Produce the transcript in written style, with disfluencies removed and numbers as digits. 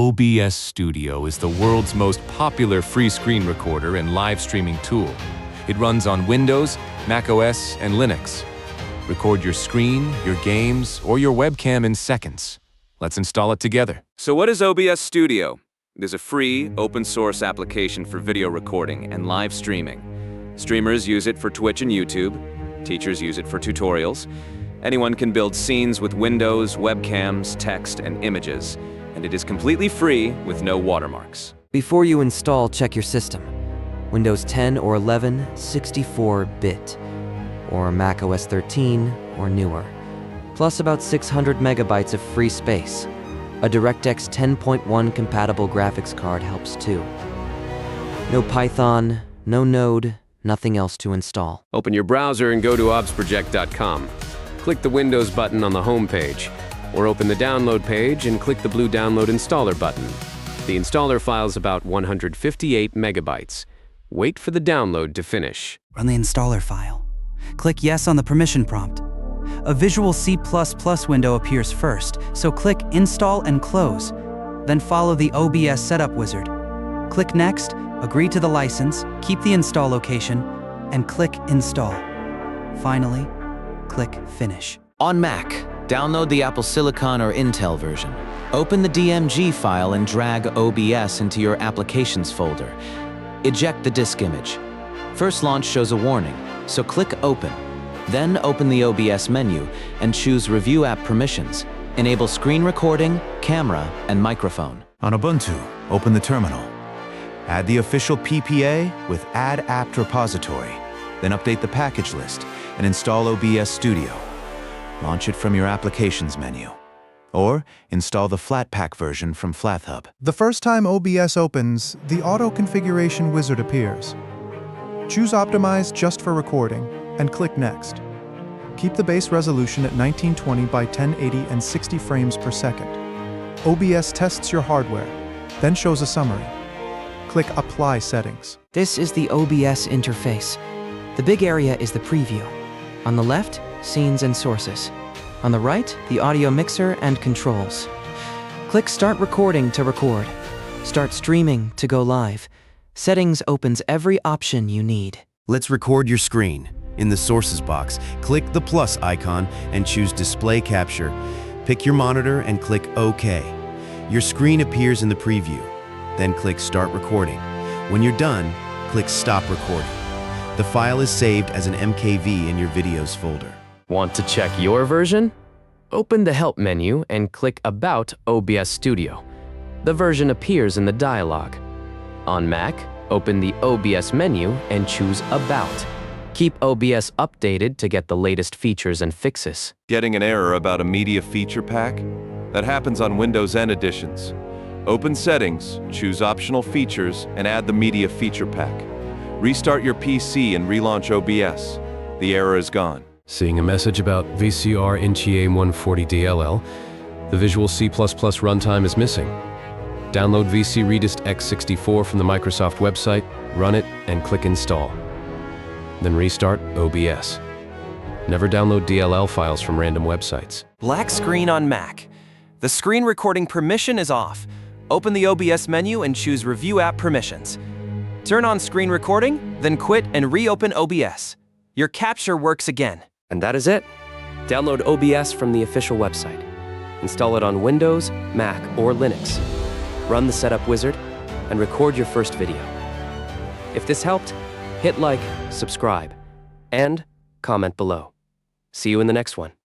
OBS Studio is the world's most popular free screen recorder and live streaming tool. It runs on Windows, macOS, and Linux. Record your screen, your games, or your webcam in seconds. Let's install it together. So what is OBS Studio? It is a free, open-source application for video recording and live streaming. Streamers use it for Twitch and YouTube. Teachers use it for tutorials. Anyone can build scenes with windows, webcams, text, and images. And it is completely free with no watermarks. Before you install, check your system. Windows 10 or 11, 64-bit, or Mac OS 13 or newer. Plus about 600 megabytes of free space. A DirectX 10.1 compatible graphics card helps too. No Python, no Node, nothing else to install. Open your browser and go to obsproject.com. Click the Windows button on the home page, or open the download page and click the blue download installer button. The installer file is about 158 megabytes. Wait for the download to finish. Run the installer file. Click Yes on the permission prompt. A visual C++ window appears first, so click Install and Close. Then follow the OBS setup wizard. Click Next, agree to the license, keep the install location, and click Install. Finally, click Finish. On Mac, download the Apple Silicon or Intel version. Open the DMG file and drag OBS into your Applications folder. Eject the disk image. First launch shows a warning, so click Open. Then open the OBS menu and choose Review App Permissions. Enable screen recording, camera, and microphone. On Ubuntu, open the terminal. Add the official PPA with Add Apt Repository. Then update the package list and install OBS Studio. Launch it from your Applications menu. Or install the Flatpak version from FlatHub. The first time OBS opens, the Auto Configuration wizard appears. Choose Optimize just for recording and click Next. Keep the base resolution at 1920 by 1080 and 60 frames per second. OBS tests your hardware, then shows a summary. Click Apply Settings. This is the OBS interface. The big area is the preview. On the left, scenes and sources. On the right, the audio mixer and controls. Click Start Recording to record. Start Streaming to go live. Settings opens every option you need. Let's record your screen. In the Sources box, click the plus icon and choose Display Capture. Pick your monitor and click OK. Your screen appears in the preview. Then click Start Recording. When you're done, click Stop Recording. The file is saved as an MKV in your Videos folder. Want to check your version? Open the Help menu and click About OBS Studio. The version appears in the dialog. On Mac, open the OBS menu and choose About. Keep OBS updated to get the latest features and fixes. Getting an error about a media feature pack? That happens on Windows N editions. Open Settings, choose Optional Features, and add the media feature pack. Restart your PC and relaunch OBS. The error is gone. Seeing a message about VCRUNTIME140 DLL, the Visual C++ runtime is missing. Download VCRUNTIME X64 from the Microsoft website, run it, and click Install. Then restart OBS. Never download DLL files from random websites. Black screen on Mac. The screen recording permission is off. Open the OBS menu and choose Review App Permissions. Turn on screen recording, then quit and reopen OBS. Your capture works again. And that is it. Download OBS from the official website. Install it on Windows, Mac, or Linux. Run the setup wizard and record your first video. If this helped, hit like, subscribe, and comment below. See you in the next one.